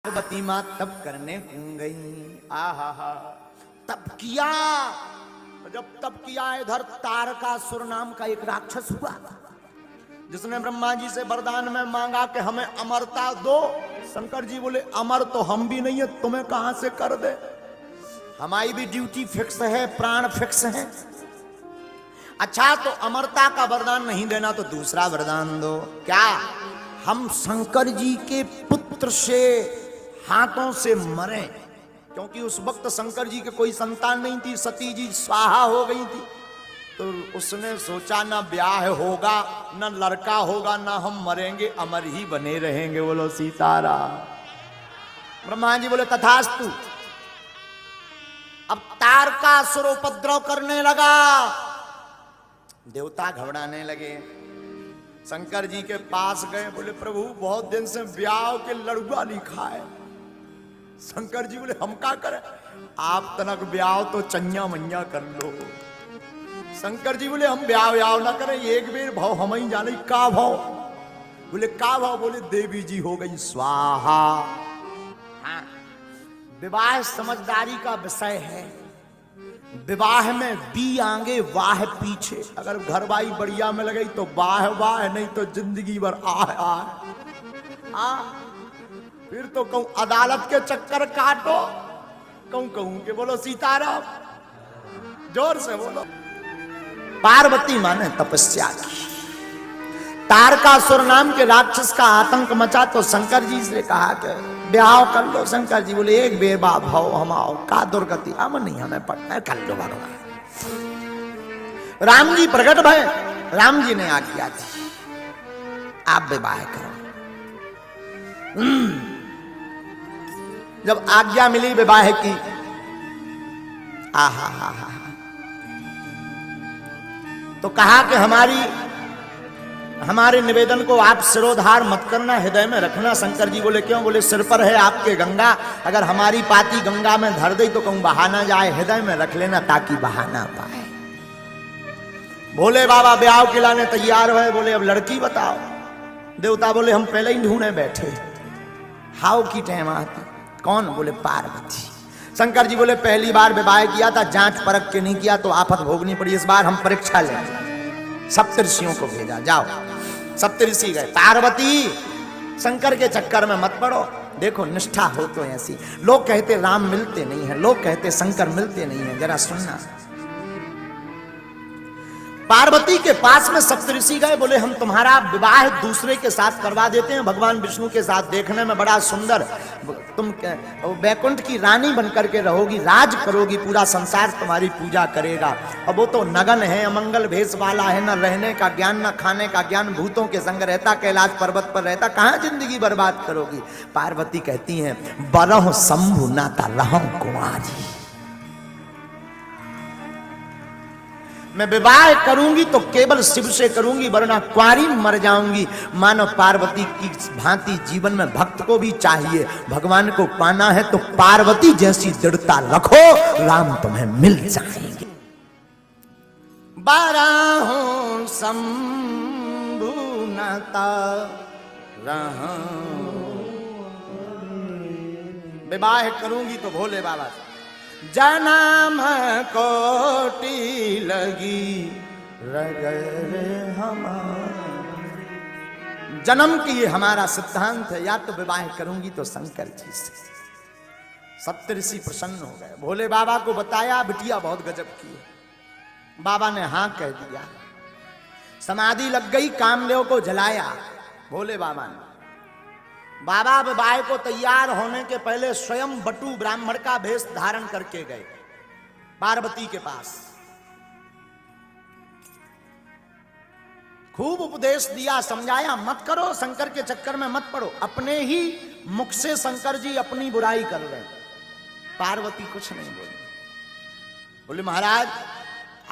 पार्वती माँ तप करने गई। आहा हा तप किया। जब तप किया इधर तारकासुर नाम का एक राक्षस हुआ, जिसने ब्रह्मा जी से वरदान में मांगा कि हमें अमरता दो। शंकर जी बोले अमर तो हम भी नहीं है, तुम्हें कहां से कर दे, हमारी भी ड्यूटी फिक्स है, प्राण फिक्स है। अच्छा तो अमरता का वरदान नहीं देना तो दूसरा वरदान दो। क्या? हम शंकर जी के पुत्र से हाथों से मरे, क्योंकि उस वक्त शंकर जी के कोई संतान नहीं थी, सती जी स्वाहा हो गई थी। तो उसने सोचा ना ब्याह होगा, ना लड़का होगा, ना हम मरेंगे, अमर ही बने रहेंगे। बोलो सीताराम। ब्रह्मा जी बोले तथास्तु। अब तारकासुर उपद्रव करने लगा, देवता घबराने लगे। शंकर जी के पास गए, बोले प्रभु बहुत दिन से ब्याह के लड़ुआ लिखा है। शंकर जी बोले हम क्या करें, आप तनक ब्याह तो चन्या मन्या कर लो। शंकर जी बोले हम ब्याह ना करें, एक बेर भाव हम ही जाने का भाव। बोले का भाव? बोले देवी जी हो गई स्वाहा। हाँ, विवाह समझदारी का विषय है। विवाह में बी आगे वाह पीछे। अगर घरवाई बढ़िया में लगी तो वाह वाह, नहीं तो जिंदगी भर आह आह। फिर तो कहूं अदालत के चक्कर काटो, कहूं के बोलो सीताराम, जोर से बोलो। पार्वती माँ ने तपस्या की, तारकासुर नाम के राक्षस का आतंक मचा, तो शंकर जी से कहा कि ब्याह कर लो। शंकर जी बोले एक बेर बाप भाव हम आओ, का दुर्गति हम नहीं, हमें पढ़ना कर लो भगवान। राम जी प्रकट भय, राम जी ने आज्ञा दी आप विवाह करो। जब आज्ञा मिली विवाह की, आहा हा हा, तो कहा कि हमारे निवेदन को आप सिरोधार मत करना, हृदय में रखना। शंकर जी बोले क्यों? बोले सिर पर है आपके गंगा, अगर हमारी पाती गंगा में धर दे तो कहूं बहा ना जाए, हृदय में रख लेना ताकि बहा ना पाए। भोले बाबा ब्याह के लाने तैयार हुए। बोले अब लड़की बताओ। देवता बोले हम पहले ही ढूंढने बैठे, हाउ की टाइम आती। कौन? बोले पार्वती। शंकर जी बोले पहली बार विवाह किया था, जांच परख के नहीं किया तो आफत भोगनी पड़ी, इस बार हम परीक्षा लेंगे। सप्तऋषियों को भेजा, जाओ। सप्तऋषि गए। पार्वती शंकर के चक्कर में मत पड़ो, देखो निष्ठा हो तो ऐसी। लोग कहते राम मिलते नहीं है, लोग कहते शंकर मिलते नहीं है, जरा सुनना। पार्वती के पास में सप्तऋषि गए, बोले हम तुम्हारा विवाह दूसरे के साथ करवा देते हैं, भगवान विष्णु के साथ, देखने में बड़ा सुंदर, तुम वैकुंठ की रानी बनकर के रहोगी, राज करोगी, पूरा संसार तुम्हारी पूजा करेगा। अब वो तो नगन है, अमंगल भेष वाला है, न रहने का ज्ञान, न खाने का ज्ञान, भूतों के संग रहता, कैलाश पर्वत पर रहता, कहां जिंदगी बर्बाद करोगी। पार्वती कहती हैं बरह शंभु नाता रहूं कुंवारी, मैं विवाह करूंगी तो केवल शिव से करूंगी, वरना कुंवारी मर जाऊंगी। मानो पार्वती की भांति जीवन में भक्त को भी चाहिए, भगवान को पाना है तो पार्वती जैसी दृढ़ता रखो, राम तुम्हें मिल जाएंगे। बारहों शंभु नाता रहूं, विवाह करूंगी तो भोले बाबा से। जन्म कोटि लगी रगर हमारा, जन्म की ये हमारा सिद्धांत है, या तो विवाह करूंगी तो शंकर जी से। सप्तऋषि प्रसन्न हो गए, भोले बाबा को बताया, बिटिया बहुत गजब की है। बाबा ने हाँ कह दिया, समाधि लग गई, कामदेव को जलाया भोले बाबा ने। बाबा विवाह को तैयार होने के पहले स्वयं बटू ब्राह्मण का भेष धारण करके गए पार्वती के पास। खूब उपदेश दिया, समझाया, मत करो, शंकर के चक्कर में मत पड़ो। अपने ही मुख से शंकर जी अपनी बुराई कर रहे। पार्वती कुछ नहीं बोली। बोले महाराज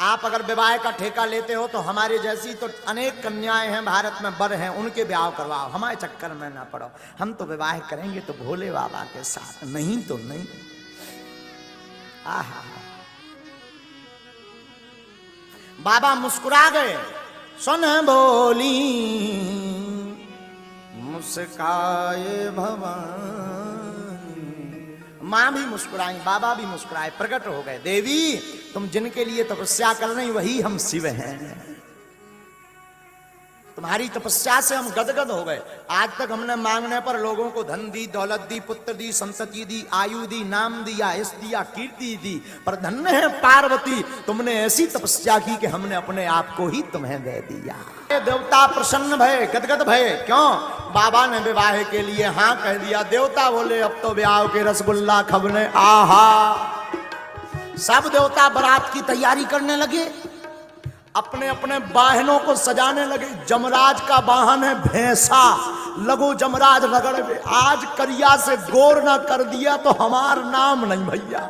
आप अगर विवाह का ठेका लेते हो तो हमारे जैसी तो अनेक कन्याएं हैं भारत में, बर हैं, उनके ब्याह करवाओ, हमारे चक्कर में ना पड़ो। हम तो विवाह करेंगे तो भोले बाबा के साथ, नहीं तो नहीं। आहा, बाबा मुस्कुरा गए, सुन बोली मुस्काए भवानी, माँ भी मुस्कुराई, बाबा भी मुस्कुराए, प्रकट हो गए, देवी तुम जिनके लिए तपस्या कर रही वही हम शिव हैं। तुम्हारी तपस्या से हम गदगद हो गए। आज तक हमने मांगने पर लोगों को धन दी, दौलत दी, पुत्र दी, संतति दी, आयु दी, नाम दिया, यश दिया, कीर्ति दी, पर धन्य है पार्वती तुमने ऐसी तपस्या की कि हमने अपने आप को ही तुम्हें दे दिया। देवता प्रसन्न भय, गदगद भय। क्यों? बाबा ने विवाह के लिए हाँ कह दिया। देवता बोले अब तो ब्याह के रसगुल्ला खबने। आहा, सब देवता बारात की तैयारी करने लगे, अपने अपने वाहनों को सजाने लगे। जमराज का वाहन है भैंसा, लगो जमराज रगड़ में। आज करिया से गोर ना कर दिया तो हमार नाम नहीं भैया।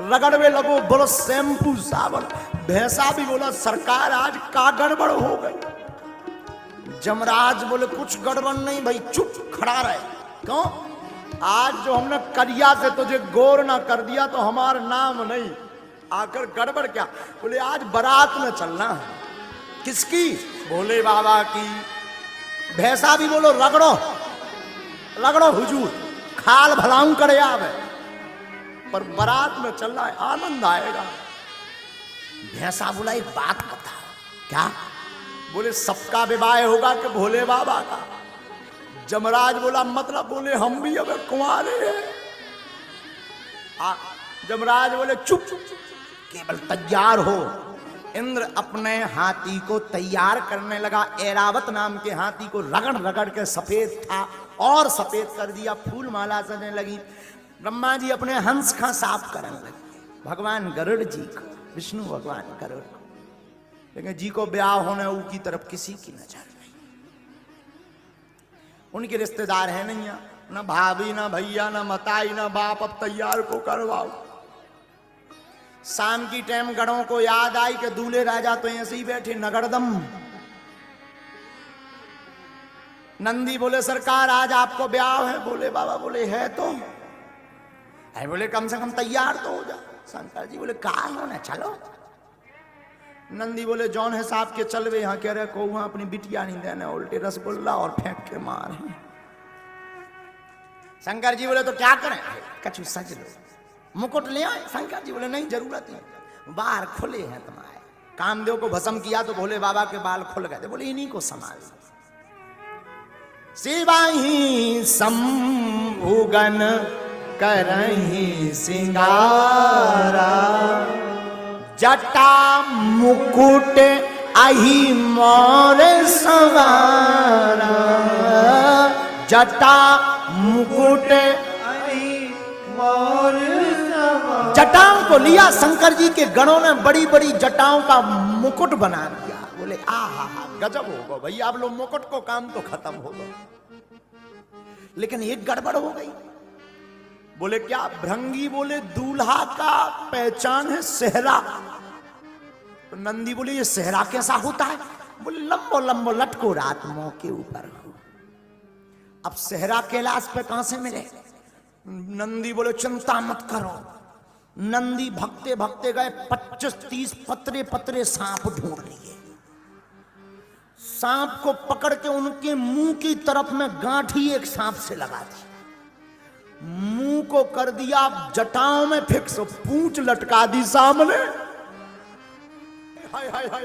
रगड़ में लगो, बोलो शैम्पू साबुन। भैंसा भी बोला सरकार आज का गड़बड़ हो गई। जमराज बोले कुछ गड़बड़ नहीं भाई, चुप खड़ा रहे। क्यों? आज जो हमने करिया से तुझे गोर ना कर दिया तो हमार नाम नहीं। आकर गड़बड़ क्या? बोले आज बारात में चलना है। किसकी? भोले बाबा की। भैंसा भी बोलो रगड़ो रगड़ो हुजूर, खाल भलाऊ करे आवे, पर बारात में चलना है, आनंद आएगा। भैंसा बोला एक बात बताओ। क्या? बोले सबका विवाह होगा कि भोले बाबा का? जमराज बोला मतलब? बोले हम भी अब कुंवारे हैं। जमराज बोले चुप, केवल तैयार हो। इंद्र अपने हाथी को तैयार करने लगा। ऐरावत नाम के हाथी को रगड़ रगड़ के सफेद था और सफेद कर दिया, फूल माला सजने लगी। ब्रह्मा जी अपने हंस का साफ करने लगे, भगवान गरुड़ जी को, विष्णु भगवान गरुड़ को। लेकिन जी को ब्याह होने की तरफ किसी की नजर नहीं। उनके रिश्तेदार है नहीं, ना भाभी, ना भैया, ना मताई, ना बाप। अब तैयार को करवाओ। शाम की टाइम गढ़ों को याद आई कि दूल्हे राजा तो ऐसे ही बैठे नगरदम। नंदी बोले सरकार आज आपको ब्याह है। बोले बाबा बोले है तो है। बोले कम से कम तैयार तो हो जा। शंकर जी बोले कहा होना चलो। नंदी बोले जौन हिसाब के चलवे यहाँ कह रहे को वहां अपनी बिटिया नहीं देने, उल्टे रसगुल्ला और फेंक के मारे। शंकर जी बोले तो क्या करें? कछु सज लो, मुकुट ले आए। शंकर जी बोले नहीं जरूरत नहीं, बाल खुले हैं तुम्हारे। कामदेव को भस्म किया तो भोले बाबा के बाल खुल गए थे। बोले इन्हीं को संभाल। शिवाही संभुगन करही सिंगारा, जटा मुकुट अहि मोर सवारा। जटा मुकुट जटाओं को लिया शंकर जी के गणों ने, बड़ी बड़ी जटाओं का मुकुट बना दिया। बोले आहा गजब होगा भैया, आप लोग मुकुट को काम तो खत्म होगा। लेकिन एक गड़बड़ हो गई। बोले क्या? भृंगी बोले दूल्हा का पहचान है सेहरा। तो नंदी बोले ये सेहरा कैसा होता है? बोले लंबो लंबो लटको रात मों के ऊपर हो। अब सेहरा कैलाश पे कहां से मिले? नंदी बोले चिंता मत करो। नंदी भगते भगते गए, 25-30 पतरे पतरे सांप ढूंढ लिए। सांप को पकड़ के उनके मुंह की तरफ में गांठी एक सांप से लगा दी, मुंह को कर दिया जटाओं में फिक्स, पूंछ लटका दी सामने। हाय हाय हाय।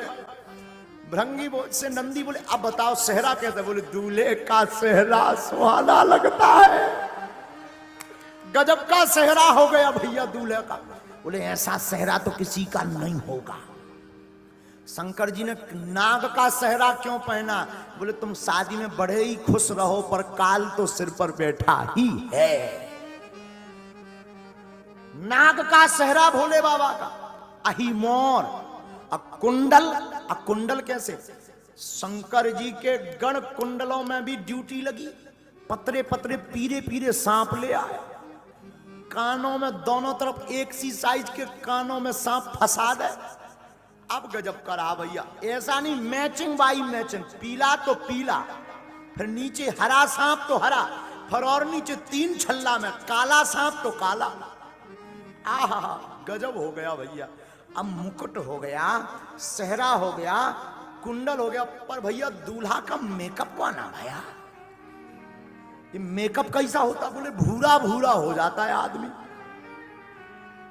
भृंगी से नंदी बोले अब बताओ सेहरा कैसे? बोले दूल्हे का सेहरा सुहाना लगता है। गजब का सेहरा हो गया भैया दूल्हे का। बोले ऐसा सेहरा तो किसी का नहीं होगा। शंकर जी ने नाग का सेहरा क्यों पहना? बोले तुम शादी में बड़े ही खुश रहो, पर काल तो सिर पर बैठा ही है। नाग का सेहरा भोले बाबा का। अहिमोर अकुंडल। अकुंडल कैसे? शंकर जी के गण कुंडलों में भी ड्यूटी लगी। पतरे पतरे पीरे पीरे सांप ले आए, कानों में दोनों तरफ एक सी साइज के कानों में सांप फंसा दे। अब गजब करा भैया, ऐसा नहीं मैचिंग बाई मैचिंग, पीला तो पीला, फिर नीचे हरा सांप तो हरा, फिर और नीचे 3 छल्ला में काला सांप तो काला। आहा गजब हो गया भैया। अब मुकुट हो गया, सेहरा हो गया, कुंडल हो गया, पर भैया दूल्हा का मेकअप को ना भैया। ये मेकअप कैसा होता? बोले भूरा भूरा हो जाता है आदमी।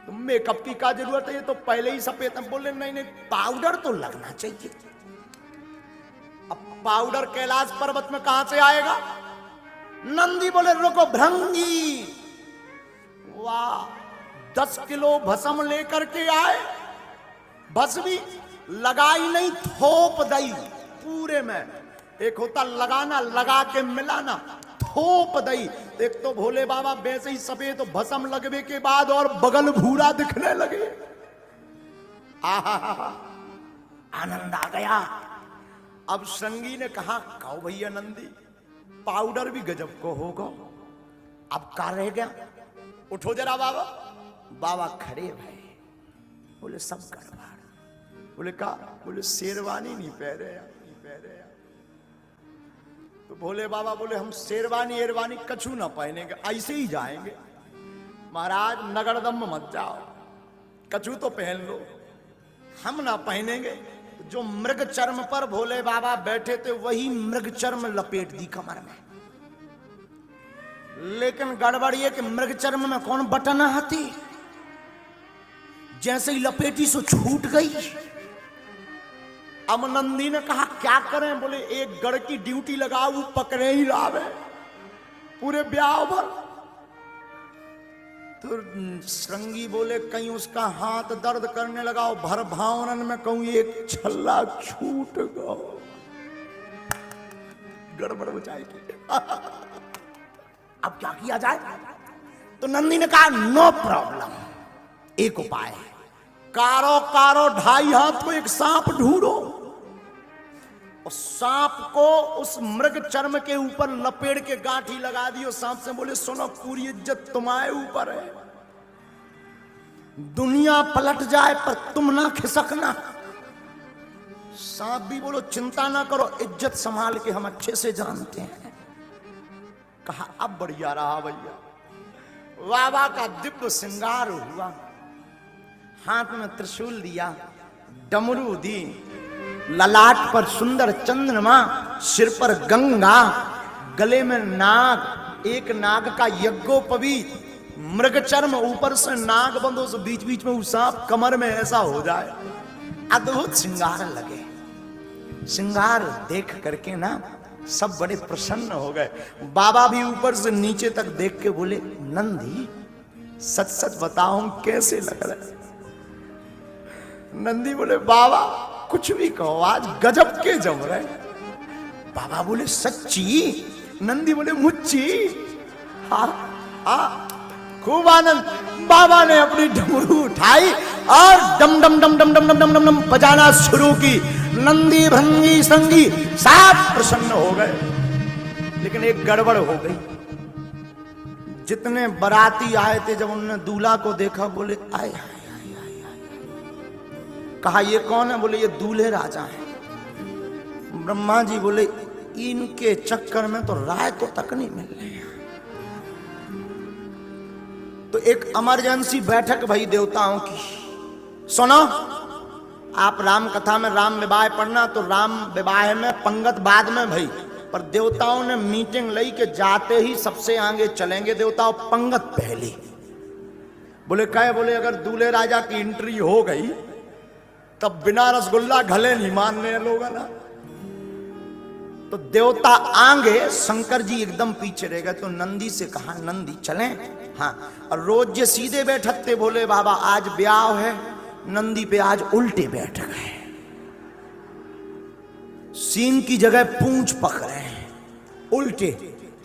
तो मेकअप की क्या जरूरत है, ये तो पहले ही सफेद है। बोले नहीं नहीं, पाउडर तो लगना चाहिए। अब पाउडर कैलाश पर्वत में कहां से आएगा? नंदी बोले रुको भृंगी, वाह 10 किलो भस्म लेकर के आए, भस्म भी लगाई नहीं, थोप दई पूरे में। एक होता लगाना, लगा के मिलाना, थोप दई। एक तो भोले बाबा वैसे ही सफेद भस्म लगवे के बाद और बगल भूरा दिखने लगे। आहा आनंद आ गया। अब श्रृंगी ने कहा कहो भैया नंदी, पाउडर भी गजब को होगा, अब का रह गया, उठो जरा बाबा। बाबा खड़े भाई, बोले सब गड़बड़। बोले का? बोले शेरवानी नहीं पहरे नहीं पहरे। तो भोले बाबा बोले हम शेरवानी एरवानी कछु ना पहनेंगे, ऐसे ही जाएंगे। महाराज नगरदम मत जाओ, कछु तो पहन लो, हम ना पहनेंगे। जो मृग चर्म पर भोले बाबा बैठे थे वही मृग चर्म लपेट दी कमर में। लेकिन गड़बड़ ये कि मृग चर्म में कौन बटन आती, जैसे ही लपेटी सो छूट गई। अब नंदी ने कहा क्या करें? बोले एक गढ़ की ड्यूटी लगाओ, वो पकड़े ही लावे पूरे ब्याह भर। तो श्रृंगी बोले कहीं उसका हाथ दर्द करने लगाओ, भर भावनन में कहूं एक छल्ला छूट गो, गड़बड़ हो जाएगी। अब क्या किया जाए? तो नंदी ने कहा नो प्रॉब्लम, एक उपाय है, कारो कारो 2.5 हाथ को एक सांप ढूंढो, और सांप को उस मृग चर्म के ऊपर लपेट के गांठी लगा दियो। सांप से बोले सुनो, पूरी इज्जत तुम्हारे ऊपर है, दुनिया पलट जाए पर तुम ना खिसकना। सांप भी बोलो चिंता ना करो, इज्जत संभाल के हम अच्छे से जानते हैं। कहा अब बढ़िया रहा भैया। बाबा का दिव्य श्रृंगार हुआ, हाथ में त्रिशूल दिया, डमरू दी, ललाट पर सुंदर चंद्रमा, सिर पर गंगा, गले में नाग, एक नाग का यज्ञोपवीत, मृग चर्म, ऊपर से नाग बंदो से बीच बीच में सांप, कमर में ऐसा हो जाए। अद्भुत श्रृंगार लगे। श्रृंगार देख करके ना सब बड़े प्रसन्न हो गए। बाबा भी ऊपर से नीचे तक देख के बोले नंदी सच सच बताओ कैसे लग रहा है? नंदी बोले बाबा कुछ भी कहो, आज गजब के जम रहे। बाबा बोले सच्ची? नंदी बोले मुच्ची। हाँ हाँ, खूब आनंद। बाबा ने अपनी डमरू उठाई और डम डम डम डम डम डम डम डम डम बजाना शुरू की। नंदी भृंगी संगी सब प्रसन्न हो गए। लेकिन एक गड़बड़ हो गई। जितने बाराती आए थे जब उन्होंने दूल्हा को देखा बोले आए आए आए आए आए। कहा ये कौन है? बोले ये दूल्हे राजा हैं। ब्रह्मा जी बोले इनके चक्कर में तो राय को तक नहीं मिल रही है। तो एक इमरजेंसी बैठक भई देवताओं की। सुनो, आप राम कथा में राम विवाह पढ़ना, तो राम विवाह में पंगत बाद में भई, पर देवताओं ने मीटिंग लई के जाते ही सबसे आगे चलेंगे देवताओं, पंगत पहले। बोले कहे? बोले अगर दूल्हे राजा की एंट्री हो गई तब बिना रसगुल्ला गले नहीं मानने लोग ना। तो देवता आगे, शंकर जी एकदम पीछे रह गए। तो नंदी से कहा नंदी चलें? हाँ। और रोज ये सीधे बैठते बोले बाबा आज ब्याह है, नंदी पे आज उल्टे बैठ गए। सींग की जगह पूंछ पकड़े हैं उल्टे।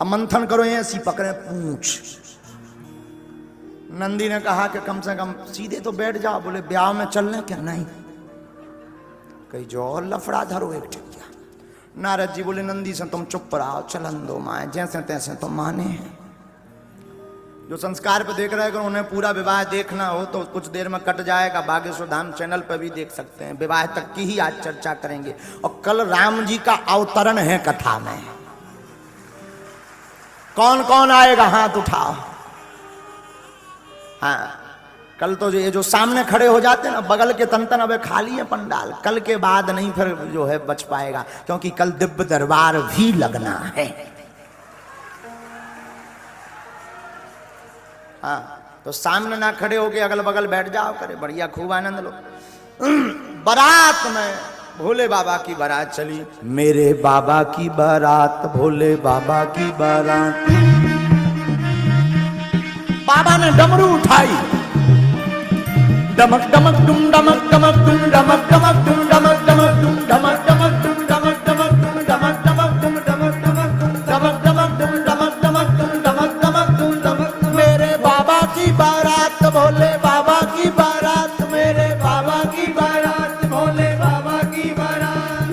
अब मंथन करो, ऐसी पकड़े पूंछ। नंदी ने कहा कि कम से कम सीधे तो बैठ जाओ। बोले ब्याह में चलने क्या? नहीं। कहीं जो और लफड़ा धरो एक ठिकिया। नारद जी बोले नंदी से तुम चुप रहो, चलन दो माए, जैसे तैसे तो माने हैं। जो संस्कार पे देख रहे हैं, अगर उन्हें पूरा विवाह देखना हो तो कुछ देर में कट जाएगा, बागेश्वर धाम चैनल पर भी देख सकते हैं। विवाह तक की ही आज चर्चा करेंगे। और कल राम जी का अवतरण है कथा में। कौन कौन आएगा हाथ उठाओ। हाँ, कल तो ये जो सामने खड़े हो जाते हैं ना, बगल के तन अब खाली है पंडाल। कल के बाद नहीं फिर जो है बच पाएगा, क्योंकि कल दिव्य दरबार भी लगना है। हाँ, तो सामने ना खड़े होके अगल बगल बैठ जाओ करे, बढ़िया खूब आनंद लो। बारात में भोले बाबा की बारात चली, मेरे बाबा की बारात, भोले बाबा की बारात। बाबा ने डमरू उठाई, डमक डमक डुम डमक डमक डुम डमक डमक डुम डमक डमक डुम डमक डमक डुम डमक डमक डुम डमक डमक डुम डमक डमक डमक डमक डुम डमक डमक डुम डमक डमक डुम डमक। मेरे बाबा की बारात, भोले बाबा की बारात, मेरे बाबा की बारात, भोले बाबा की बारात।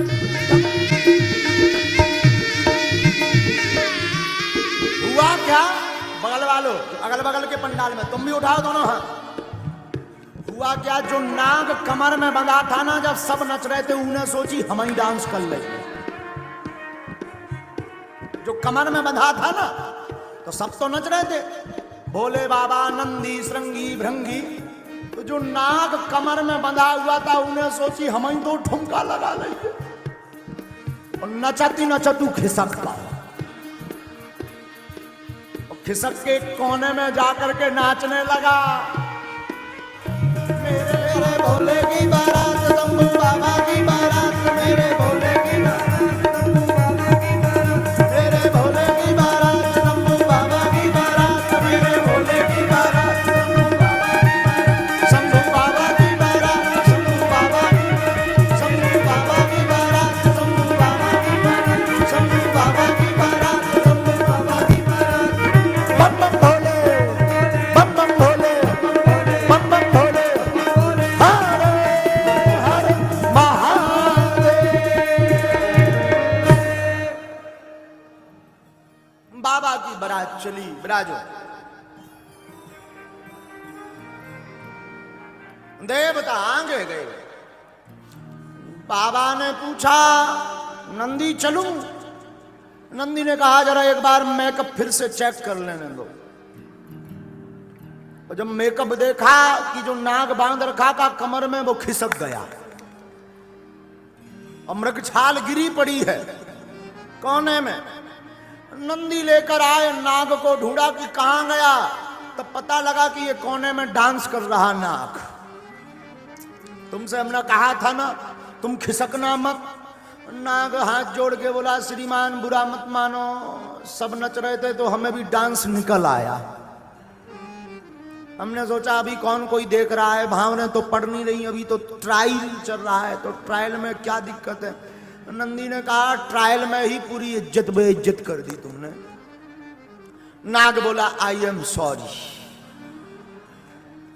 हुआ क्या? बगल वालों, अगल बगल के पंडाल में तुम भी उठाओ दोनों हाथ। हुआ क्या, जो नाग कमर में बंधा था ना, जब सब नच रहे थे उन्हें सोची हम ही डांस कर ले। जो कमर में बंधा था ना, तो सब तो नच रहे थे, भोले बाबा, नंदी, श्रृंगी, भृंगी। तो जो नाग कमर में बंधा हुआ था उन्हें सोची हम ही तो ठुमका लगा ले। और नचती नचतू खिसक पा, खिसक के कोने में जाकर के नाचने लगा। मेरे भोले की बारात, शंभू बाबा की बारात, मेरे भोले की बारात, शंभू बाबा की बारात, मेरे भोले की बारात, शंभू बाबा की बारात, मेरे भोले की बारात, शंभू बाबा की बारात, शंभू बाबा की बारात, शंभू बाबा की बारात, शंभू बाबा की बारात, शंभू बाबा की बारात। बम बम भोले, बम बम भोले, बम बम भोले, बाबा की बारात चली। विराजो देवता आगे गए। बाबा ने पूछा नंदी चलूं? नंदी ने कहा जरा एक बार मेकअप फिर से चेक कर लेने दो। और जब मेकअप देखा कि जो नाग बांध रखा था कमर में वो खिसक गया और मृगछाल गिरी पड़ी है कोने में। नंदी लेकर आए, नाग को ढूंढा कि कहां गया, तब पता लगा कि ये कोने में डांस कर रहा नाग। तुमसे हमने कहा था ना तुम खिसकना मत। नाग हाथ जोड़ के बोला श्रीमान बुरा मत मानो, सब नच रहे थे तो हमें भी डांस निकल आया। हमने सोचा अभी कौन कोई देख रहा है, भावनें तो पड़ नहीं रही, अभी तो ट्रायल चल रहा है, तो ट्रायल में क्या दिक्कत है। नंदी ने कहा ट्रायल में ही पूरी इज्जत बेइज्जत कर दी तुमने। नाग बोला आई एम सॉरी।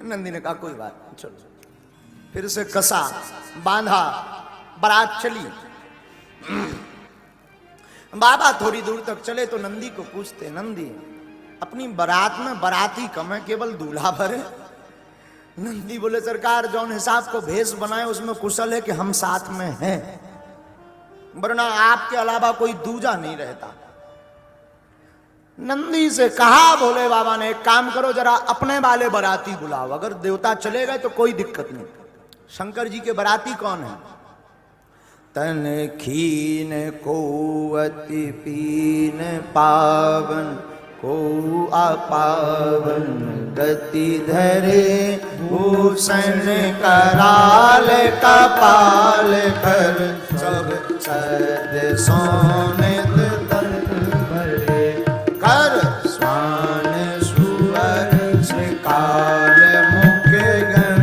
नंदी ने कहा कोई बात नहीं, चलो। फिर से कसा, बांधा, बारात चली। बाबा थोड़ी दूर तक चले तो नंदी को पूछते, नंदी अपनी बारात में बाराती कम है, केवल दूल्हा भर है? नंदी बोले सरकार जौन हिसाब को भेष बनाए उसमें कुशल है कि हम साथ में हैं, वरना आपके अलावा कोई दूजा नहीं रहता। नंदी से कहा भोले बाबा ने एक काम करो जरा अपने वाले बाराती बुलाओ, अगर देवता चले गए तो कोई दिक्कत नहीं। शंकर जी के बाराती कौन है? तन खीन को अति पीन पावन को अपावन गति धरे भूषण कराल कपाल कर सब सद सोनित तन भरे कर स्वान सुवर श्रीकाल मुख गण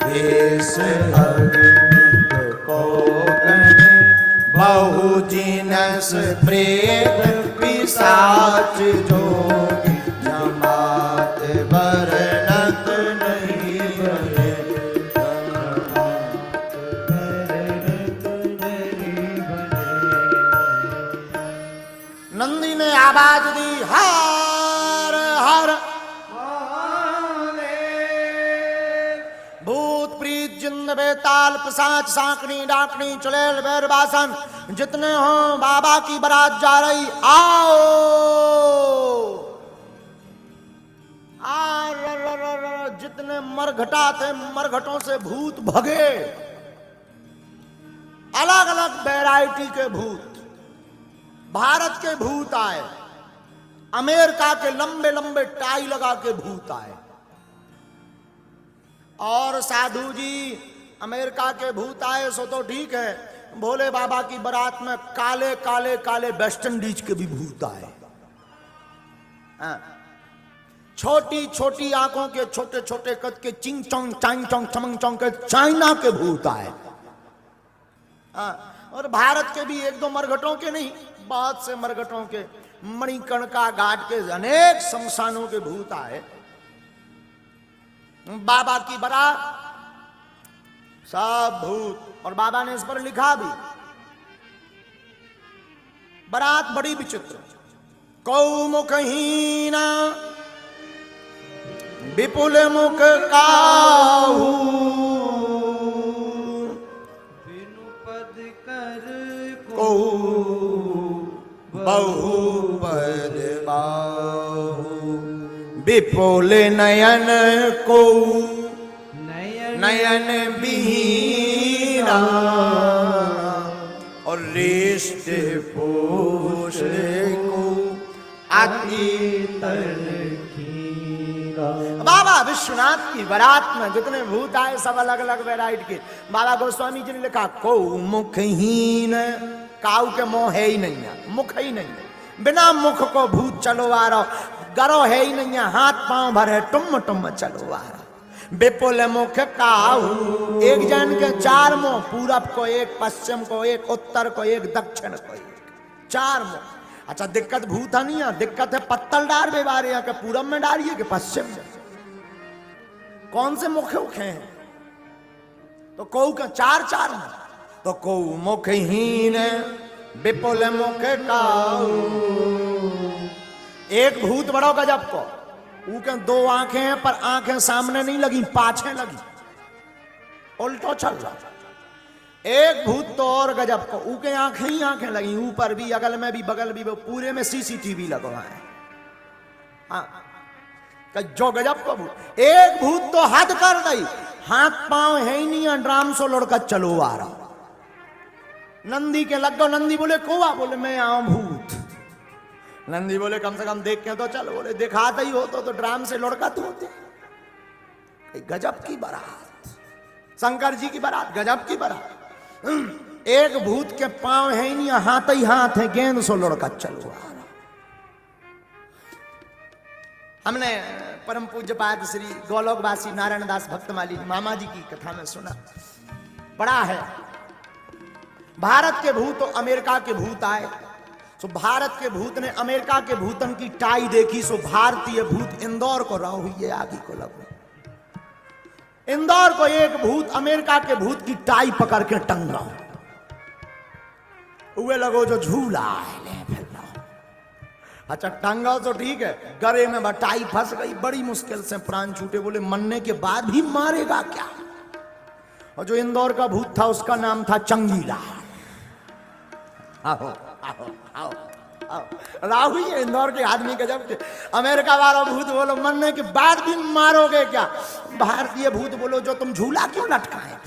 भेष अग्नित को गण बहु जिनस प्रेत पिशाच जोगी जमात बरनत नहीं बने। नंदी ने आवाज दी हर हर भूत प्रीत जिंद बेताल पिशाच सांकनी डाकनी चुड़ैल बैरबासन जितने हो बाबा की बारात जा रही, आओ जितने मरघटा थे मरघटों से भूत भगे, अलग अलग वैरायटी के भूत। भारत के भूत आए, अमेरिका के लंबे लंबे टाई लगा के भूत आए, और साधु जी अमेरिका के भूत आए सो तो ठीक है, भोले बाबा की बारात में काले काले काले वेस्ट इंडीज के भी भूत आए। छोटी छोटी आंखों के छोटे छोटे कद के चिंग चोंग चांग चोंग चमंग चोंग के चाइना के भूत आए। और भारत के भी एक दो मरघटों के नहीं, बहुत से मरघटों के, मणिकर्णिका घाट के अनेक शमशानों के भूत आए। बाबा की बारात सब भूत, और बाबा ने इस पर लिखा भी, बारात बड़ी विचित्र। कौमुखहीना विपुल मुख काहू, बिनु पद कर को बहुपद बाहु, विपुल नयन को नयन बीरा, और रेष्ट पोष को अति तलखीरा। बाबा विश्वनाथ की बारात में जितने भूत आए सब अलग अलग वैरायटी के। बाबा गोस्वामी जी ने लिखा, को मुखहीन, काऊ के मुंह है ही नहीं है, मुख ही नहीं है, बिना मुख को भूत चलो आ रहा, गरो है ही नहीं है, हाथ पांव भरे टुम टुम चलो आ रहा। विपुल मुख काहू, एक जन के चार मुंह, पूरब को एक, पश्चिम को एक, उत्तर को एक, दक्षिण को एक, चार मुंह। अच्छा दिक्कत भूत नहीं है, दिक्कत है पत्तल डार बेवारे यहाँ के पूरब में डालिए कि पश्चिम में, कौन से मुख उखे हैं? तो कौ का चार चार मुंह, तो कौ मुखहीन विपुल मुख काहू। एक भूत बड़ो गजब को, ऊके दो आंखें हैं पर आंखें सामने नहीं लगी, पाछे लगी, उल्टो चल रहा। एक भूत तो और गजब को, ऊके आंखें ही आंखें लगी, ऊपर भी, अगल में भी, बगल भी, पूरे में सीसीटीवी लगा है। हाँ जो गजब को भूत। एक भूत तो हद कर गई, हाथ पांव है ही नहीं, ड्राम सो लड़का चलो आ रहा। नंदी के लग गो, नंदी बोले कौआ, बोले मैं आऊं भूत। नंदी बोले कम से कम देख के तो चलो, बोले दिखाता ही हो तो ड्राम से लड़का तो होते। गजब की बारात, शंकर जी की बारात, गजब की बारात। एक भूत के पांव है ही नहीं, हाथ ही हाथ है, गेंद सो लड़का चलो आ रहा। हमने परम पूज्य पाद श्री गोलोकवासी नारायण दास भक्तमाली मामा जी की कथा में सुना, बड़ा है। भारत के भूत तो अमेरिका के भूत आए, तो भारत के भूत ने अमेरिका के भूतन की टाई देखी, सो भारतीय भूत इंदौर को रहो हुई आगे को लगो। इंदौर को एक भूत अमेरिका के भूत की टाई पकड़ के टंगा हुए लगो जो झूला है। अच्छा टंगा तो ठीक है, गले में टाई फंस गई, बड़ी मुश्किल से प्राण छूटे। बोले मरने के बाद भी मारेगा क्या? और जो इंदौर का भूत था उसका नाम था चंगीला। आओ आओ आओ आओ राहु ये इंदौर के आदमी के जब अमेरिका वाला भूत बोलो मरने के बाद भी मारोगे क्या? भारतीय भूत बोलो जो तुम झूला क्यों लटकाए?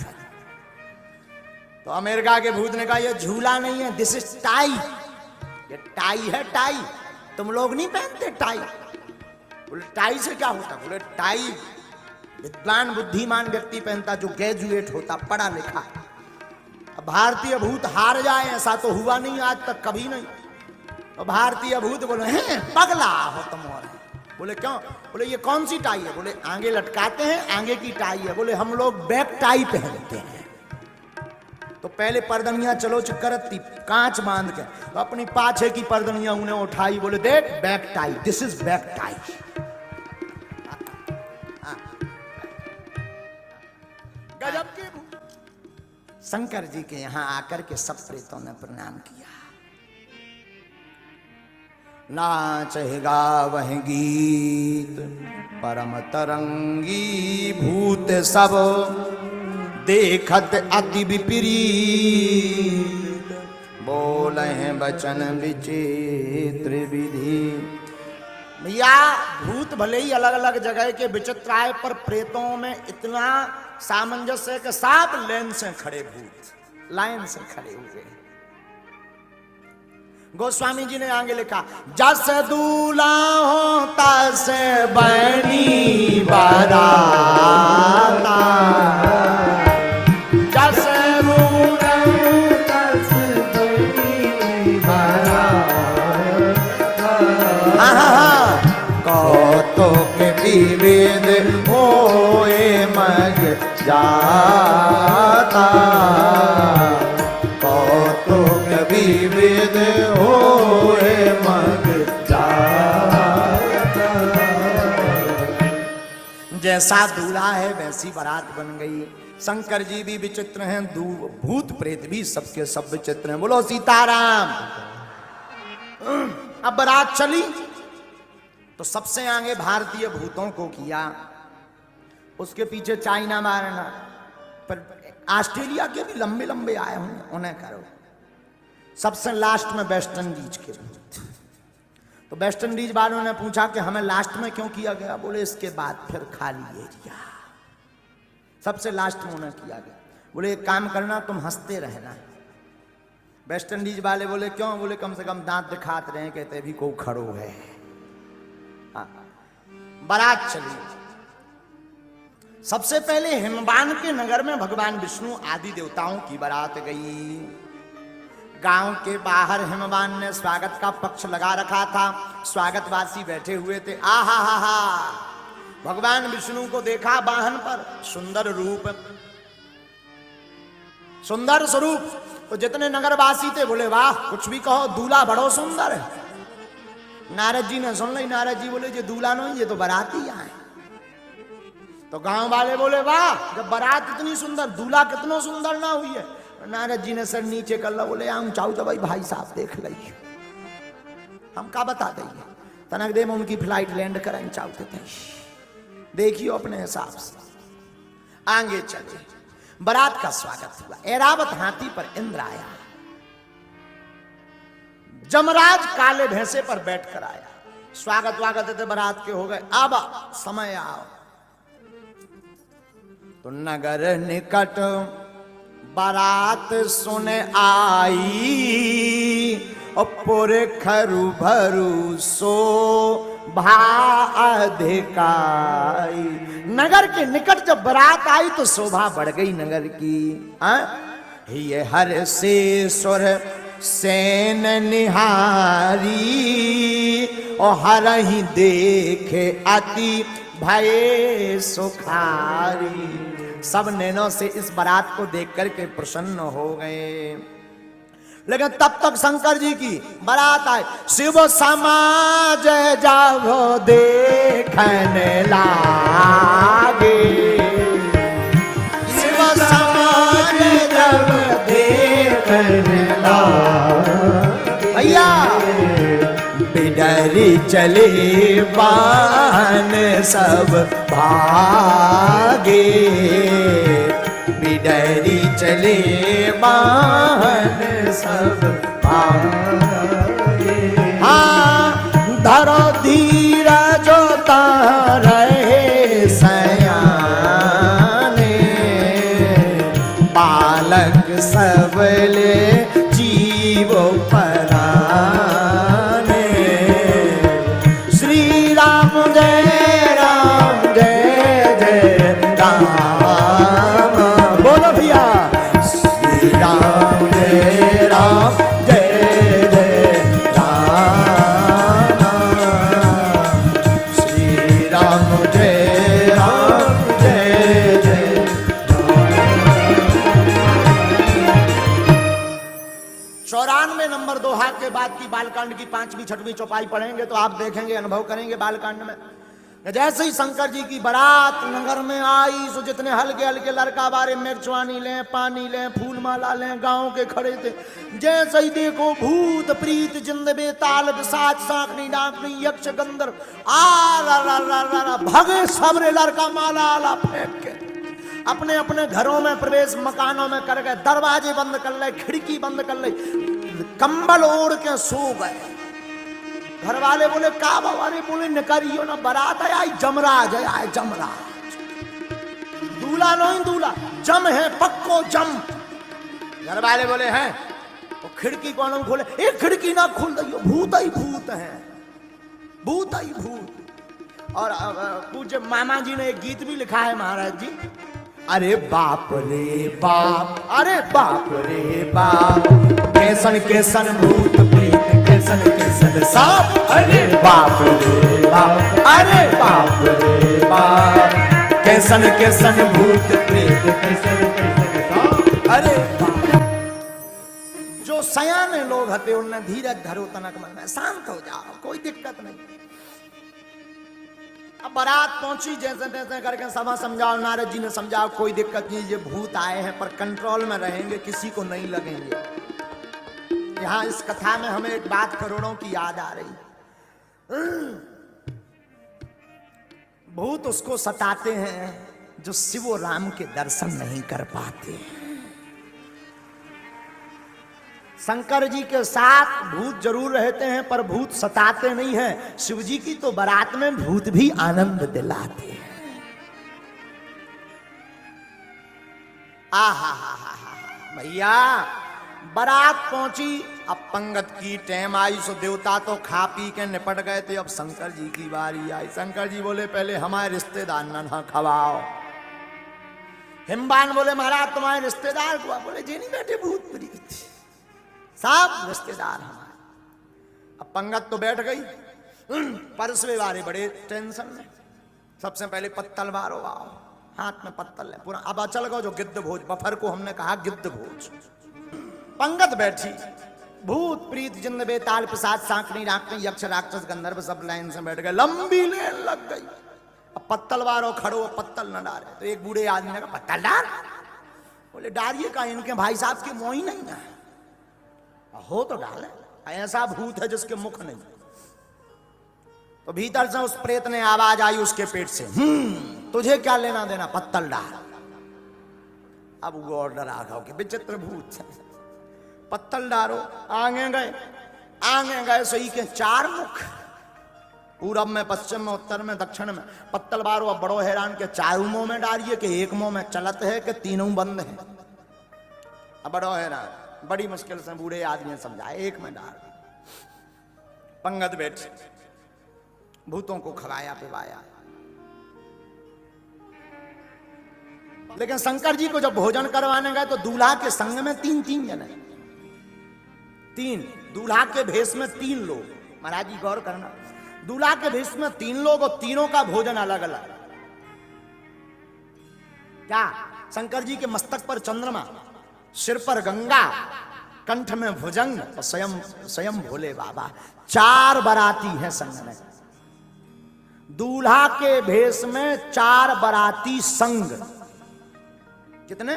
तो अमेरिका के भूत ने कहा ये झूला नहीं है, दिस इज टाई, ये टाई है टाई, तुम लोग नहीं पहनते टाई। बोले टाई से क्या होता? बोले टाई विद्वान बुद्धिमान व्यक्ति पहनता जो ग्रेजुएट होता, पढ़ा लिखा। भारतीय भूत हार जाए ऐसा तो हुआ नहीं आज तक, कभी नहीं। और भारतीय भूत बोले हैं पगला हो तुम। और बोले क्यों? बोले ये कौन सी टाई है? बोले आगे लटकाते हैं, आगे की टाई है। बोले हम लोग बैक टाई पहनते हैं। तो पहले पर्दनियां चलो करती कांच बांध के, तो अपनी पाछे की पर्दनियां उन्हें उठाई, बोले देख back tie, this is back tie. गजब के शंकर जी के यहां आकर के सब प्रेतों ने प्रणाम किया। नाचेगा वह गीत परम तरंगी, भूत सब देखत अति विपरीत, बोले हैं वचन विचित्र विधि। भैया भूत भले ही अलग अलग जगह के विचित्र आए, पर प्रेतों में इतना सामंजस्य के साथ लाइन से खड़े, भूत लाइन से खड़े हुए। गोस्वामी जी ने आगे लिखा, जस दूल्हा हो तस बनी बाराता, विविध होए मग जाता, कौतुक विविध होए मग जाता। जैसा दूल्हा है वैसी बारात बन गई। शंकर जी भी विचित्र हैं, भूत प्रेत भी सबके सब विचित्र हैं। बोलो सीताराम। अब बारात चली तो सबसे आगे भारतीय भूतों को किया, उसके पीछे चाइना मारना, पर ऑस्ट्रेलिया के भी लंबे लंबे आए होंगे, उन्हें करो। सबसे लास्ट में वेस्ट इंडीज के भूत। तो वेस्ट इंडीज वालों ने पूछा कि हमें लास्ट में क्यों किया गया? बोले इसके बाद फिर खाली एरिया, सबसे लास्ट में उन्हें किया गया। बोले एक काम करना, तुम हंसते रहना। वेस्ट इंडीज वाले बोले क्यों? बोले कम से कम दांत दिखाते रहे, कहते भी को खड़ो है। बारात चली। सबसे पहले हिमवान के नगर में भगवान विष्णु आदि देवताओं की बारात गई। गांव के बाहर हिमवान ने स्वागत का पक्ष लगा रखा था, स्वागतवासी बैठे हुए थे। आहा हा हा, भगवान विष्णु को देखा वाहन पर, सुंदर रूप, सुंदर स्वरूप। तो जितने नगरवासी थे बोले वाह, कुछ भी कहो, दूल्हा बड़ो सुंदर है। नारद जी ने सुन ली। नारद जी बोले ये दूल्हा नहीं, ये तो बाराती आए। तो गांव वाले बोले वाह, जब बारात इतनी सुंदर, दूल्हा कितना सुंदर ना हुई है। नारद जी ने सर नीचे कर ला, बोले हम चाहू तो भाई साहब देख लीजिए, हम का बता देंगे, तनक दे में उनकी फ्लाइट लैंड करें चाहते थे, देखियो अपने हिसाब से। आगे चले, बारात का स्वागत हुआ। ऐरावत हाथी पर इंद्र आया, जमराज काले भैंसे पर बैठकर आया। स्वागत वागत थे बारात के हो गए। अब समय आओ। तो नगर निकट बारात सुन आई, और पुर खरु भरु सो भा अधिकाई। नगर के निकट जब बारात आई तो शोभा बढ़ गई नगर की। ये हर से सुर सेन निहारी, और हर ही देखे अति भय सुखारी। सब नैनों से इस बारात को देख करके प्रसन्न हो गए। लेकिन तब तक शंकर जी की बारात आए। शिव समाज जब देखने लागे, शिव समाज जब देखने लागे, भैया बिडरी चले बान सब भागे, बिडरी चले बान सब भागे। हाँ, धरो धीरज रहे सयाने, बालक सबले जीव पराने। श्री राम जय राम, जय जय राम। बोलो भैया, श्री राम जय राम, जय जय राम। श्री राम जय राम, जय जय राम। 94 नंबर दोहा के बाद की बालकांड की 5वीं 6वीं चौपाई पढ़ेंगे तो आप देखेंगे, अनुभव करेंगे बालकांड में। जैसे ही शंकर जी की बारात नगर में आई, सो जितने हल्के हल्के लड़का बारे मिर्चवानी लें, पानी लें, फूल माला लें, गांव के खड़े थे। जैसे ही देखो भूत प्रीत जिंद बेताल पिशाच साकनी डाकनी यक्ष गंधर्व आ भगे सबरे लड़का माला आला फेंक के अपने अपने घरों में प्रवेश, मकानों में कर गए। दरवाजे बंद कर ले, खिड़की बंद कर ले, कंबल ओढ़ के सो गए। घर वाले बोले का बाबा? बोले निकरियो ना, बारात आई, जमराज आए, जमराज। दूल्हा नहीं दूल्हा, जम है, पक्को जम। घर वाले बोले हैं तो खिड़की कौन खोले? एक खिड़की ना खोल दियो, भूत ही भूत है, भूत ही भूत। और पूज्य मामा जी ने एक गीत भी लिखा है महाराज जी। अरे बाप रे बाप, अरे बाप रे बाप, कैसन कैसन भूत प्रीत कैसन कैसन सांप, अरे बाप रे बाप, अरे बाप रे बाप, कैसन कैसन भूत प्रेत, कैसन कैसन सांप, अरे बाप। जो सयाने लोग हते उनने धीरज धरो तनक मन में, शांत हो जाओ, कोई दिक्कत नहीं। अब बारात पहुंची, जैसे तैसे करके सभा समझाओ, नारद जी ने समझाओ कोई दिक्कत नहीं, ये भूत आए हैं पर कंट्रोल में रहेंगे, किसी को नहीं लगेंगे। यहाँ इस कथा में हमें एक बात करोड़ों की याद आ रही। भूत उसको सताते हैं जो शिव और राम के दर्शन नहीं कर पाते। शंकर जी के साथ भूत जरूर रहते हैं पर भूत सताते नहीं हैं। शिव जी की तो बारात में भूत भी आनंद दिलाते हैं। आहा हा हा हा भैया, बारात पहुंची, अब पंगत की टाइम आई, सो देवता तो खा पी के निपट गए थे। अब शंकर जी की बारी आई। शंकर जी बोले पहले हमारे रिश्तेदार ना खवाओ। हिमबान बोले महाराज तुम्हारे रिश्तेदार को? बोले जी नहीं बैठे भूत प्रीत, सब रिश्तेदार हमारे। अब पंगत तो बैठ गई, परसवे वाले बड़े टेंशन में। सबसे पहले पत्तल बारो आओ, हाथ में पत्तल है पूरा। अब अचल गो जो गिद्ध भोज, बफर को हमने कहा गिद्ध भोज। पंगत बैठी, भूत प्रीत जिन्न बेताल पिशाच सांकनी राकनी यक्ष राक्षस गंधर्व सब लाइन से बैठ गए, लंबी लेन लग गई। अब पत्तल बारो खड़ो, पत्तल न डाले तो एक बूढ़े आदमी ने कहा पत्तल डाल। बोले डालिए का, इनके भाई साहब की मोही नहीं है। हो तो डाले, ऐसा भूत है जिसके मुख नहीं। तो भीतर से उस प्रेत ने आवाज आई उसके पेट से, तुझे क्या लेना देना, पत्तल डाल। अब वो ऑर्डर आ गया कि विचित्र भूत, पत्तल डालो। आगे गए सही के चार मुख, पूरब में, पश्चिम में, उत्तर में, दक्षिण में। पत्तल बारो। अब बड़ो हैरान के चारों मुंह में डालिए कि एक मुंह में चलत है कि तीनों बंद है। अब बड़ो हैरान, बड़ी मुश्किल से बूढ़े आदमी ने समझाया एक में डाल। पंगत बैठी, भूतों को खवाया पिवाया। लेकिन शंकर जी को जब भोजन करवाने गए तो दूल्हा के संग में तीन जने, तीन दूल्हा के भेष में तीन लोग। महाराज जी गौर करना, दूल्हा के भेष में तीन लोग और तीनों का भोजन अलग अलग। क्या? शंकर जी के मस्तक पर चंद्रमा, सिर पर गंगा, कंठ में भुजंग और स्वयं भोले बाबा। चार बाराती हैं संग में। दूल्हा के भेष में चार बाराती संग। कितने?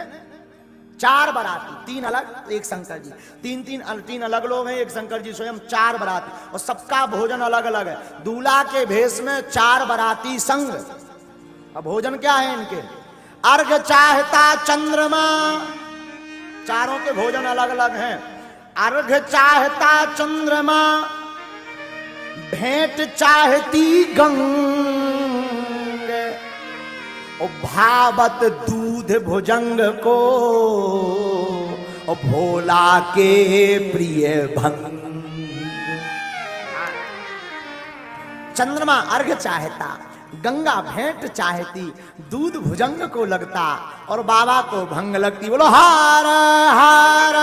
चार बाराती, तीन अलग एक शंकर जी। तीन अलग लोग हैं, एक शंकर जी स्वयं। चार बाराती और सबका भोजन अलग अलग है। दूल्हा के भेष में चार बाराती संग। अब भोजन क्या है इनके? अर्घ चाहता चंद्रमा, चारों के भोजन अलग अलग हैं। अर्घ चाहता चंद्रमा, भेंट चाहती गंग, भावत दूध भुजंग को, भोला के प्रिय भंग। चंद्रमा अर्घ चाहता, गंगा भेंट चाहती, दूध भुजंग को लगता और बाबा को भंग लगती। बोलो हार हार।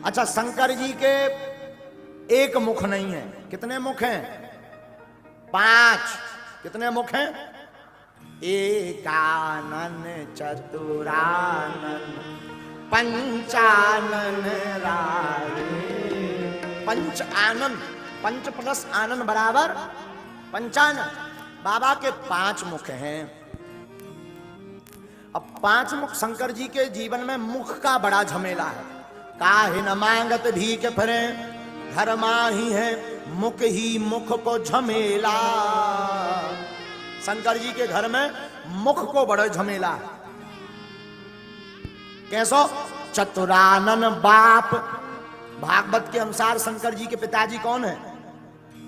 अच्छा, शंकर जी के एक मुख नहीं है, कितने मुख हैं? 5। कितने मुख हैं? एकानन चतुरानन पंचानन राये। पंच आनन, पंच प्लस आनन बराबर पंचानन। बाबा के 5 मुख हैं। अब 5 मुख शंकर जी के जीवन में मुख का बड़ा झमेला है। काहे न मांगत भीख फरे, घर माही है मुख ही मुख को झमेला। शंकर जी के घर में मुख को बड़ा झमेला है। कैसो? चतुरानन बाप। भागवत के अनुसार शंकर जी के पिताजी कौन है?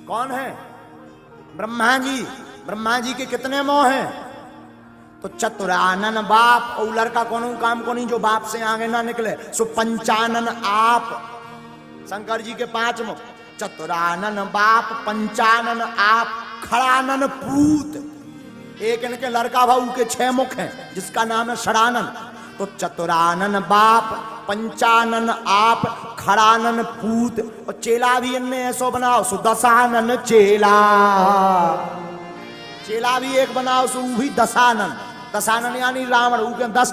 कौन है? ब्रह्मा जी। ब्रह्मा जी के कितने मुंह हैं? तो चतुरानन बाप। और लड़का कौन काम को नहीं जो बाप से आगे ना निकले, सो पंचानन आप। शंकर जी के 5 मुख, चतुरानन बाप, पंचानन आप, खड़ानन पूत। एक इनके लड़का भाऊ के 6 मुख हैं जिसका नाम है षडानन। तो तो चतुरानन बाप, पंचानन आप, खड़ानन पूत, और चेला भी इनने ऐसो बनाओ सो दशानन चेला। चेला भी एक बनाओ सो भी दशानन। दशानन यानी रावण, ऊ के 10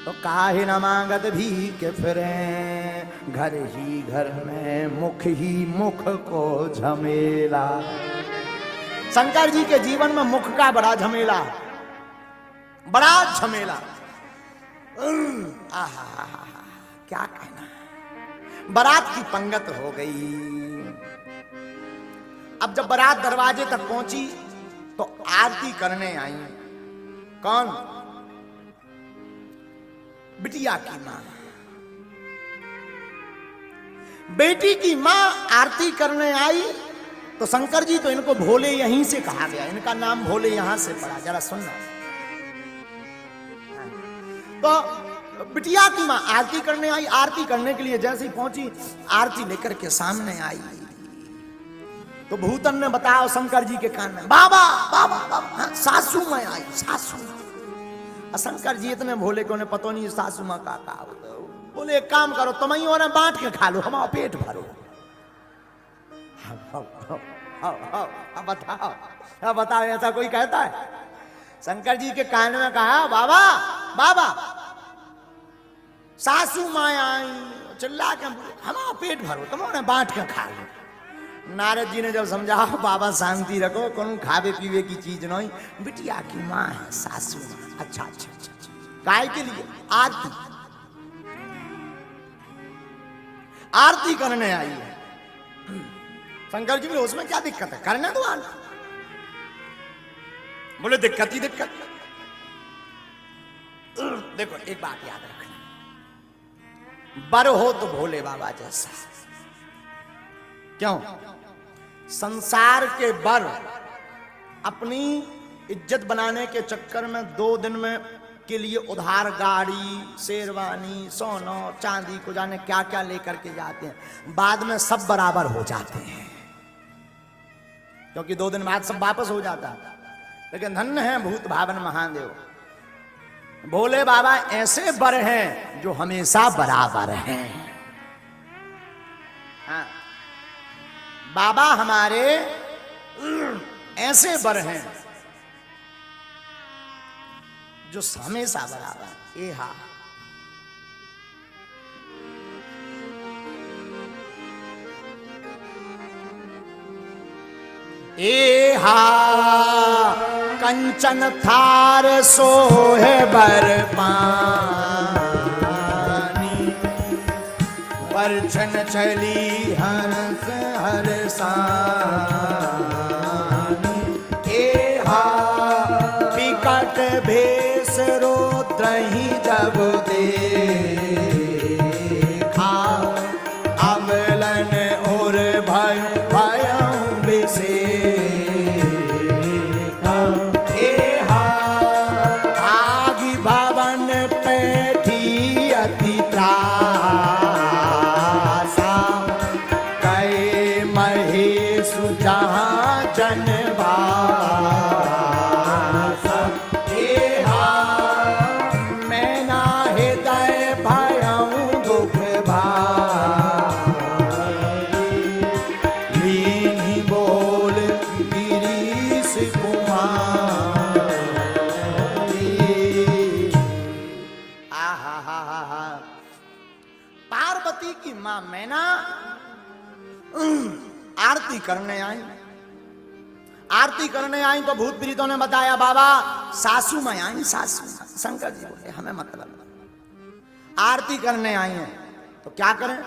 तो काहे न मांगत भी के फिरे, घर ही घर में मुख ही मुख को झमेला। शंकर जी के जीवन में मुख का बड़ा झमेला, बड़ा झमेला। आहा, क्या कहना। बारात की पंगत हो गई। अब जब बारात दरवाजे तक पहुंची तो आरती करने आई। कौन? बिटिया की मां, बेटी की मां आरती करने आई। तो शंकर जी तो इनको भोले यहीं से कहा गया, इनका नाम भोले यहां से पड़ा। जरा सुनना। तो बिटिया की मां आरती करने आई। आरती करने के लिए जैसे ही पहुंची, आरती लेकर के सामने आई तो भूतन ने बताया शंकर जी के कान में, बाबा बाबा बाबा, सासू मां आई, सासू मां। शंकर जी इतने भोले को उन्हें पता नहीं सासू मां का बोले एक काम करो, तुम ही और बांट के खा लो, हमारा पेट भरो। अब बताओ, अब बताओ, ऐसा कोई कहता है? शंकर जी के कान में कहा, बाबा बाबा, सासू मां आई, चिल्ला के हमारा पेट भरो, तुम उन्हें बांट के खा लो। नारद जी ने जब समझाओ, बाबा शांति रखो, कौन खावे पीवे की चीज नहीं, बिटिया की मां है, सासू मां। अच्छा अच्छा अच्छा, गाय के लिए आरती, आरती करने आई है। शंकर जी बोले उसमें क्या दिक्कत है, करने दो आरती। बोले दिक्कत ही दिक्कत। देखो एक बात याद रखना, बर हो तो भोले बाबा जैसा। क्यों? संसार के बर अपनी इज्जत बनाने के चक्कर में 2 दिन में के लिए उधार गाड़ी, शेरवानी, सोना, चांदी को जाने क्या क्या लेकर के जाते हैं। बाद में सब बराबर हो जाते हैं, क्योंकि 2 दिन बाद सब वापस हो जाता है। लेकिन धन्य है भूत भावन महादेव, भोले बाबा ऐसे बर हैं जो हमेशा बराबर हैं। हाँ, बाबा हमारे ऐसे बर हैं जो हमेशा बराबर। ए हा, ए हा, कंचन थार सोहे बर पानी, परछन चली हंस हरसानी। ए हा, विकट भेष रोद्रहि जब देखा, अमलन और भय भयं विषेका। ए हा, आगि भवन पैठी अति त्रासा, कहे महेशु जहाँ जनवासा। ए हा, मैं ना हृदय भयं दुख भारी, लीनी बोल गिरीश कुमारी। आहा हा हा हा, पार्वती की मां मैना आरती करने आई। आरती करने आई तो भूत प्रीतों ने बताया, बाबा सासू मां आई, सासू मां। शंकर जी बोले हमें मतलब, आरती करने आई हैं तो क्या करें?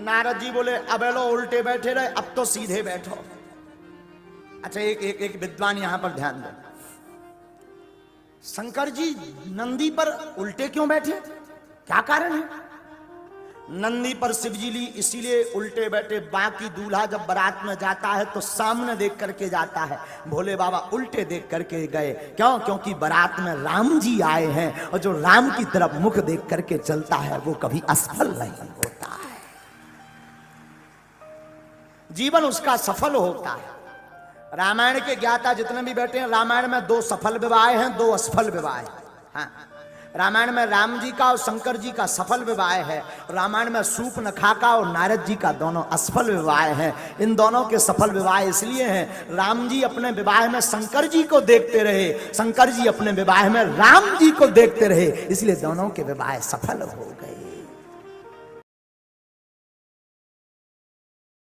नारद जी बोले अब लो उल्टे बैठे रहे, अब तो सीधे बैठो। अच्छा एक एक एक विद्वान यहां पर ध्यान दो, शंकर जी नंदी पर उल्टे क्यों बैठे, क्या कारण है? नंदी पर शिवजी ली इसीलिए उल्टे बैठे। बाकी दूल्हा जब बारात में जाता है तो सामने देख करके जाता है, भोले बाबा उल्टे देख करके गए। क्यों? क्योंकि बारात में राम जी आए हैं और जो राम की तरफ मुख देख करके चलता है वो कभी असफल नहीं होता है, जीवन उसका सफल होता है। रामायण के ज्ञाता जितने भी बैठे हैं, रामायण में 2 सफल विवाह हैं, 2 असफल विवाह हैं। हाँ, रामायण में राम जी का और शंकर जी का सफल विवाह है। रामायण में सूर्पनखा का और नारद जी का दोनों असफल विवाह है। इन दोनों के सफल विवाह इसलिए हैं, राम जी अपने विवाह में शंकर जी को देखते रहे, शंकर जी अपने विवाह में राम जी को देखते रहे, इसलिए दोनों के विवाह सफल हो गए।